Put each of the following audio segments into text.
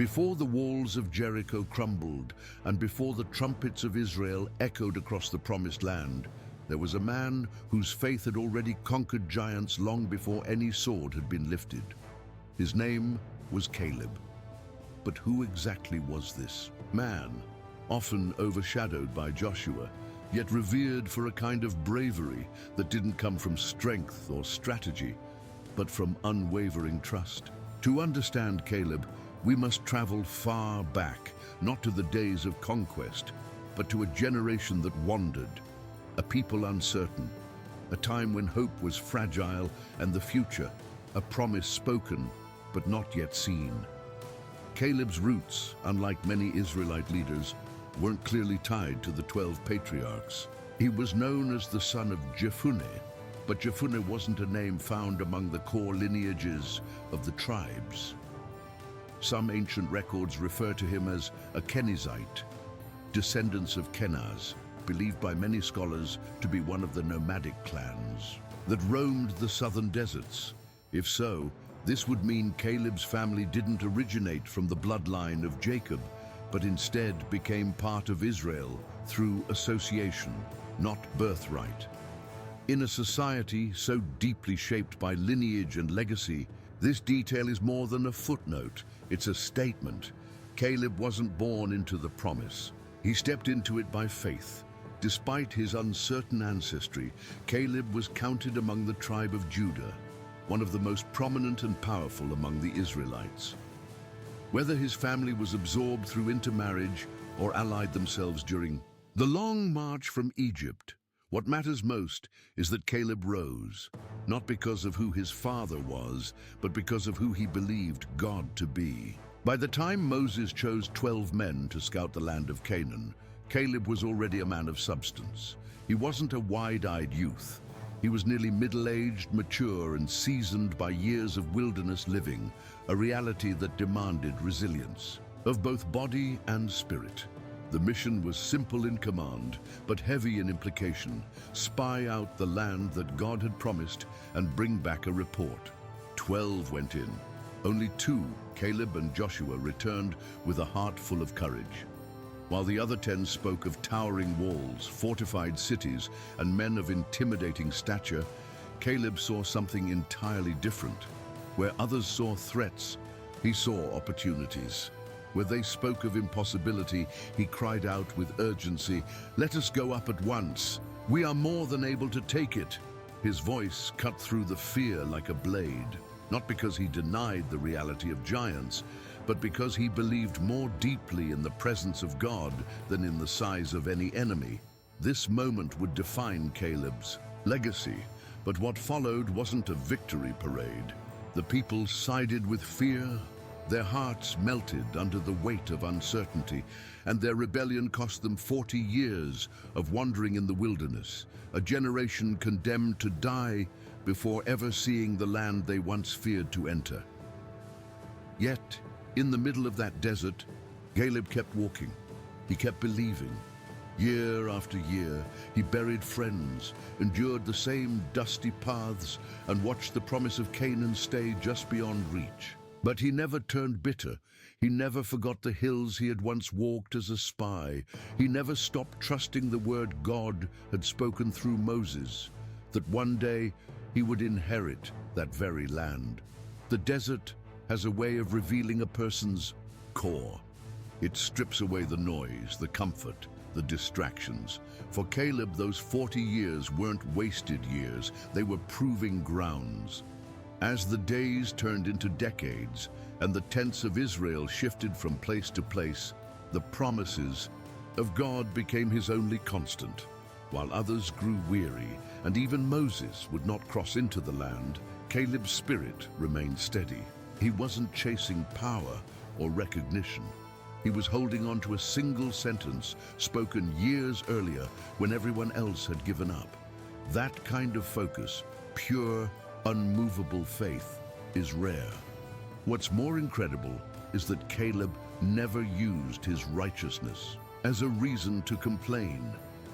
Before the walls of Jericho crumbled, and before the trumpets of Israel echoed across the promised land, there was a man whose faith had already conquered giants long before any sword had been lifted. His name was Caleb. But who exactly was this man, often overshadowed by Joshua, yet revered for a kind of bravery that didn't come from strength or strategy, but from unwavering trust? To understand Caleb, we must travel far back, not to the days of conquest, but to a generation that wandered, a people uncertain, a time when hope was fragile and the future, a promise spoken but not yet seen. Caleb's roots, unlike many Israelite leaders, weren't clearly tied to the 12 patriarchs. He was known as the son of Jephunneh, but Jephunneh wasn't a name found among the core lineages of the tribes. Some ancient records refer to him as a Kenizzite, descendants of Kenaz, believed by many scholars to be one of the nomadic clans that roamed the southern deserts. If so, this would mean Caleb's family didn't originate from the bloodline of Jacob, but instead became part of Israel through association, not birthright. In a society so deeply shaped by lineage and legacy, this detail is more than a footnote, it's a statement. Caleb wasn't born into the promise. He stepped into it by faith. Despite his uncertain ancestry, Caleb was counted among the tribe of Judah, one of the most prominent and powerful among the Israelites. Whether his family was absorbed through intermarriage or allied themselves during the long march from Egypt, what matters most is that Caleb rose, not because of who his father was, but because of who he believed God to be. By the time Moses chose 12 men to scout the land of Canaan, Caleb was already a man of substance. He wasn't a wide-eyed youth. He was nearly middle-aged, mature, and seasoned by years of wilderness living, a reality that demanded resilience, of both body and spirit. The mission was simple in command, but heavy in implication: spy out the land that God had promised and bring back a report. 12 went in. Only 2, Caleb and Joshua, returned with a heart full of courage. While the other 10 spoke of towering walls, fortified cities, and men of intimidating stature, Caleb saw something entirely different. Where others saw threats, he saw opportunities. Where they spoke of impossibility, he cried out with urgency, "Let us go up at once. We are more than able to take it." His voice cut through the fear like a blade, not because he denied the reality of giants, but because he believed more deeply in the presence of God than in the size of any enemy. This moment would define Caleb's legacy, but what followed wasn't a victory parade. The people sided with fear. Their hearts melted under the weight of uncertainty, and their rebellion cost them 40 years of wandering in the wilderness, a generation condemned to die before ever seeing the land they once feared to enter. Yet, in the middle of that desert, Caleb kept walking. He kept believing. Year after year, he buried friends, endured the same dusty paths, and watched the promise of Canaan stay just beyond reach. But he never turned bitter. He never forgot the hills he had once walked as a spy. He never stopped trusting the word God had spoken through Moses, that one day he would inherit that very land. The desert has a way of revealing a person's core. It strips away the noise, the comfort, the distractions. For Caleb, those 40 years weren't wasted years. They were proving grounds. As the days turned into decades and the tents of Israel shifted from place to place, the promises of God became his only constant. While others grew weary and even Moses would not cross into the land, Caleb's spirit remained steady. He wasn't chasing power or recognition. He was holding on to a single sentence spoken years earlier when everyone else had given up. That kind of focus, pure, unmovable faith, is rare. What's more incredible is that Caleb never used his righteousness as a reason to complain.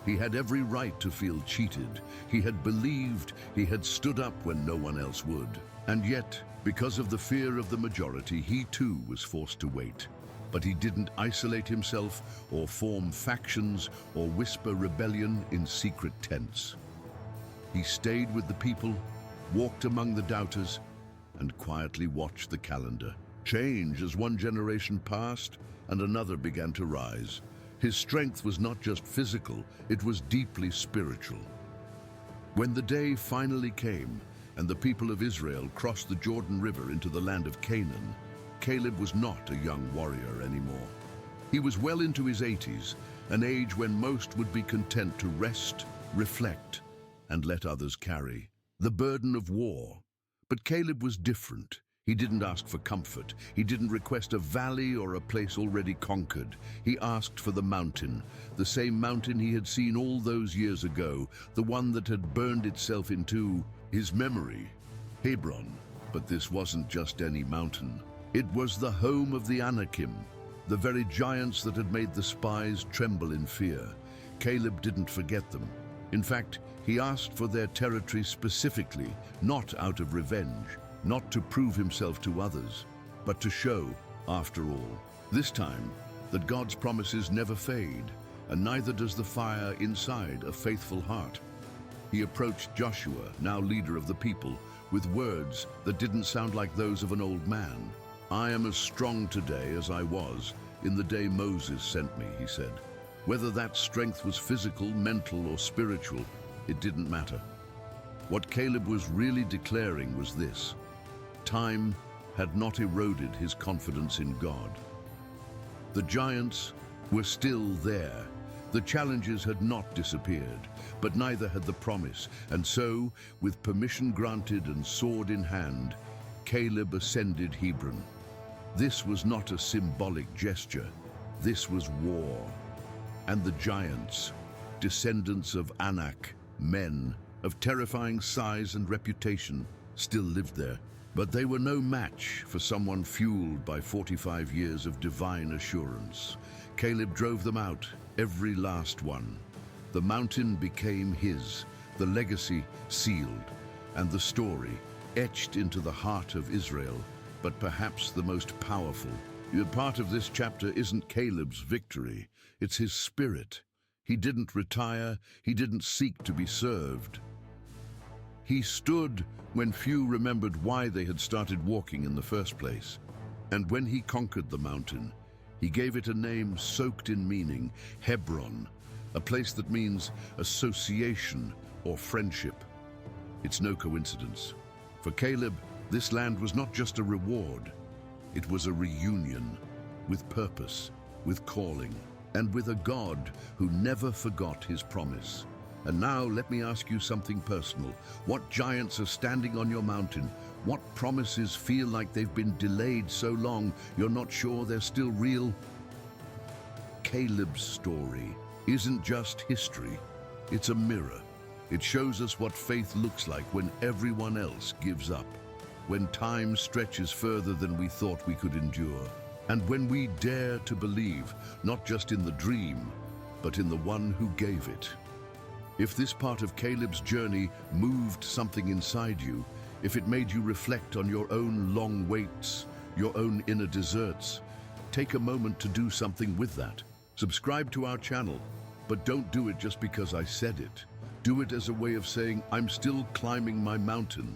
He had every right to feel cheated. He had believed, he had stood up when no one else would. And yet, because of the fear of the majority, he too was forced to wait. But he didn't isolate himself or form factions or whisper rebellion in secret tents. He stayed with the people, walked among the doubters, and quietly watched the calendar change as one generation passed and another began to rise. His strength was not just physical, it was deeply spiritual. When the day finally came and the people of Israel crossed the Jordan River into the land of Canaan, Caleb was not a young warrior anymore. He was well into his 80s, an age when most would be content to rest, reflect, and let others carry the burden of war. But Caleb was different. He didn't ask for comfort. He didn't request a valley or a place already conquered. He asked for the mountain, the same mountain he had seen all those years ago, the one that had burned itself into his memory, Hebron. But this wasn't just any mountain. It was the home of the Anakim, the very giants that had made the spies tremble in fear. Caleb didn't forget them. In fact, he asked for their territory specifically, not out of revenge, not to prove himself to others, but to show, after all, this time, that God's promises never fade, and neither does the fire inside a faithful heart. He approached Joshua, now leader of the people, with words that didn't sound like those of an old man. "I am as strong today as I was in the day Moses sent me," he said. Whether that strength was physical, mental, or spiritual, it didn't matter. What Caleb was really declaring was this: time had not eroded his confidence in God. The giants were still there. The challenges had not disappeared, but neither had the promise. And so, with permission granted and sword in hand, Caleb ascended Hebron. This was not a symbolic gesture. This was war. And the giants, descendants of Anak, men of terrifying size and reputation, still lived there. But they were no match for someone fueled by 45 years of divine assurance. Caleb drove them out, every last one. The mountain became his, the legacy sealed, and the story etched into the heart of Israel. But perhaps the most powerful part of this chapter isn't Caleb's victory, it's his spirit. He didn't retire, he didn't seek to be served. He stood when few remembered why they had started walking in the first place. And when he conquered the mountain, he gave it a name soaked in meaning, Hebron, a place that means association or friendship. It's no coincidence. For Caleb, this land was not just a reward, it was a reunion, with purpose, with calling, and with a God who never forgot his promise. And now let me ask you something personal. What giants are standing on your mountain? What promises feel like they've been delayed so long you're not sure they're still real? Caleb's story isn't just history, it's a mirror. It shows us what faith looks like when everyone else gives up, when time stretches further than we thought we could endure, and when we dare to believe, not just in the dream, but in the one who gave it. If this part of Caleb's journey moved something inside you, if it made you reflect on your own long waits, your own inner deserts, take a moment to do something with that. Subscribe to our channel, but don't do it just because I said it. Do it as a way of saying, I'm still climbing my mountain.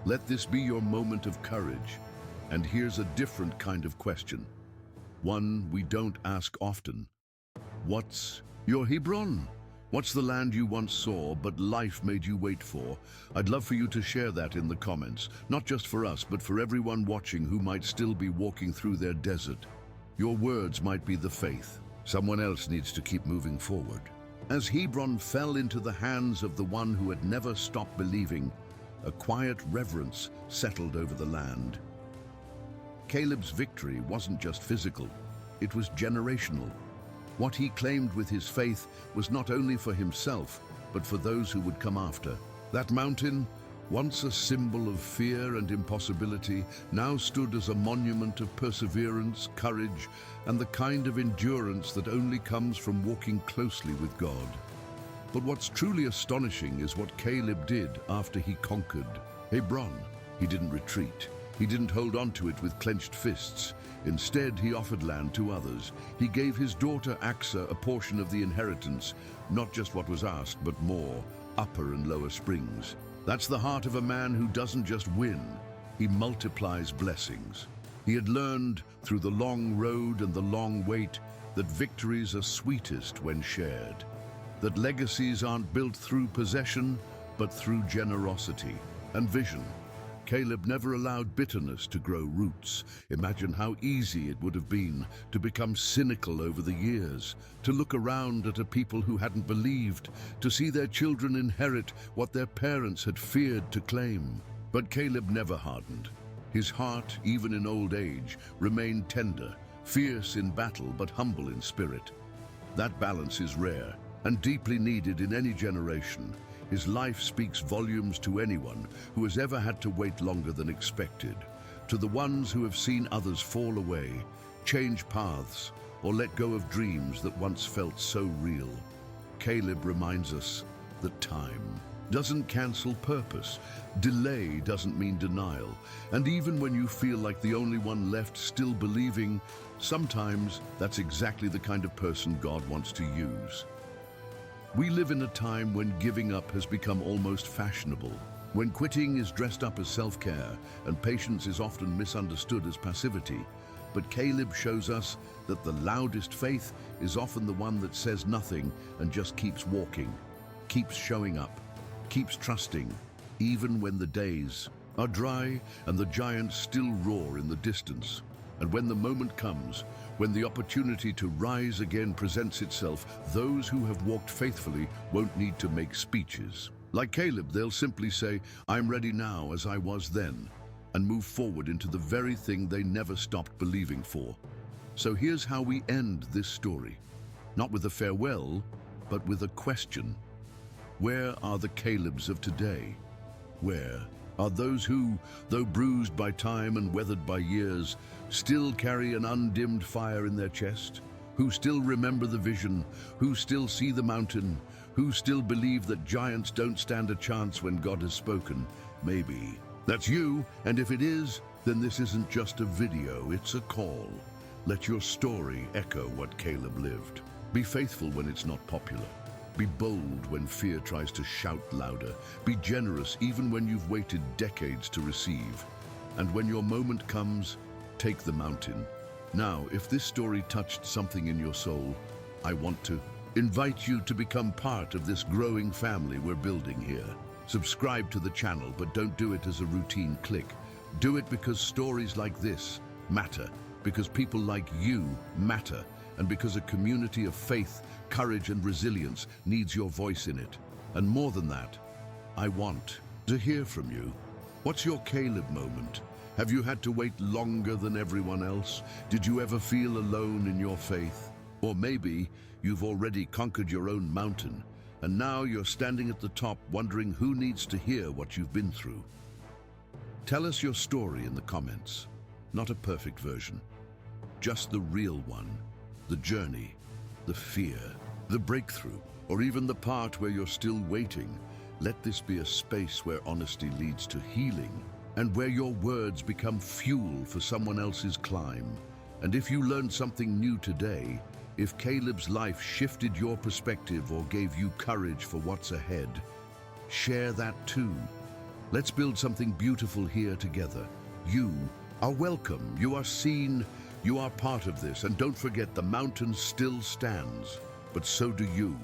Let this be your moment of courage. And here's a different kind of question, one we don't ask often. What's your Hebron? What's the land you once saw, but life made you wait for? I'd love for you to share that in the comments, not just for us, but for everyone watching who might still be walking through their desert. Your words might be the faith someone else needs to keep moving forward. As Hebron fell into the hands of the one who had never stopped believing, a quiet reverence settled over the land. Caleb's victory wasn't just physical, it was generational. What he claimed with his faith was not only for himself, but for those who would come after. That mountain, once a symbol of fear and impossibility, now stood as a monument of perseverance, courage, and the kind of endurance that only comes from walking closely with God. But what's truly astonishing is what Caleb did after he conquered Hebron. He didn't retreat. He didn't hold on to it with clenched fists. Instead, he offered land to others. He gave his daughter Axa a portion of the inheritance, not just what was asked, but more, upper and lower springs. That's the heart of a man who doesn't just win, he multiplies blessings. He had learned through the long road and the long wait that victories are sweetest when shared, that legacies aren't built through possession, but through generosity and vision. Caleb never allowed bitterness to grow roots. Imagine how easy it would have been to become cynical over the years, to look around at a people who hadn't believed, to see their children inherit what their parents had feared to claim. But Caleb never hardened. His heart, even in old age, remained tender, fierce in battle but humble in spirit. That balance is rare and deeply needed in any generation. His life speaks volumes to anyone who has ever had to wait longer than expected, to the ones who have seen others fall away, change paths, or let go of dreams that once felt so real. Caleb reminds us that time doesn't cancel purpose. Delay doesn't mean denial. And even when you feel like the only one left still believing, sometimes that's exactly the kind of person God wants to use. We live in a time when giving up has become almost fashionable, when quitting is dressed up as self-care and patience is often misunderstood as passivity. But Caleb shows us that the loudest faith is often the one that says nothing and just keeps walking, keeps showing up, keeps trusting, even when the days are dry and the giants still roar in the distance. And when the moment comes, when the opportunity to rise again presents itself, those who have walked faithfully won't need to make speeches. Like Caleb, they'll simply say, "I'm ready now as I was then," and move forward into the very thing they never stopped believing for. So here's how we end this story. Not with a farewell, but with a question. Where are the Calebs of today? Where are those who, though bruised by time and weathered by years, still carry an undimmed fire in their chest? Who still remember the vision? Who still see the mountain? Who still believe that giants don't stand a chance when God has spoken? Maybe that's you, and if it is, then this isn't just a video, it's a call. Let your story echo what Caleb lived. Be faithful when it's not popular. Be bold when fear tries to shout louder. Be generous even when you've waited decades to receive. And when your moment comes, take the mountain. Now, if this story touched something in your soul, I want to invite you to become part of this growing family we're building here. Subscribe to the channel, but don't do it as a routine click. Do it because stories like this matter, because people like you matter, and because a community of faith, courage, and resilience needs your voice in it. And more than that, I want to hear from you. What's your Caleb moment? Have you had to wait longer than everyone else? Did you ever feel alone in your faith? Or maybe you've already conquered your own mountain, and now you're standing at the top wondering who needs to hear what you've been through. Tell us your story in the comments. Not a perfect version, just the real one. The journey, the fear, the breakthrough, or even the part where you're still waiting. Let this be a space where honesty leads to healing, and where your words become fuel for someone else's climb. And if you learned something new today, if Caleb's life shifted your perspective or gave you courage for what's ahead, share that too. Let's build something beautiful here together. You are welcome, you are seen, you are part of this, and don't forget the mountain still stands, but so do you.